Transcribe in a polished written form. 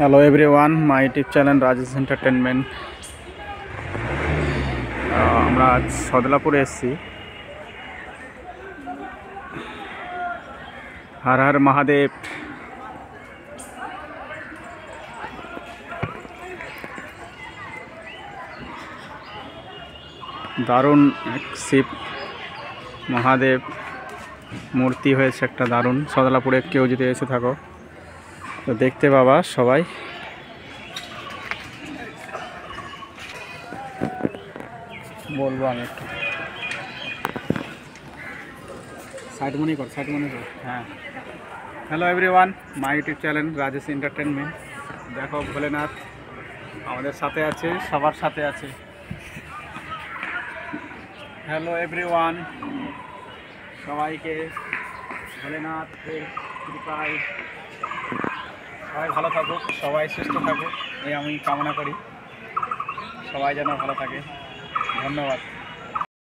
Hello everyone, my YouTube channel Rajesh entertainment. আমরা আজ সদলাপুরে এসেছি। হর হর মহাদেব। দারুণ এক শিব মহাদেব মূর্তি হয়েছে, একটা দারুণ। সদলাপুরে কেউ যদি এসে থাকো তো দেখতে পাবা সবাই। বলবো আমি একটু সাইড মনে কর। হ্যাঁ, hello everyone, my YouTube channel Rajesh entertainment. দেখো ভোলেনাথ আমাদের সাথে আছে, সবার সাথে আছে। হ্যালো এভরিওয়ান, সবাইকে ভোলেনাথের কৃপায় সবাই ভালো থাকুক, সবাই সুস্থ থাকুক, এই আমি কামনা করি। সবাই যেন ভালো থাকে। ধন্যবাদ।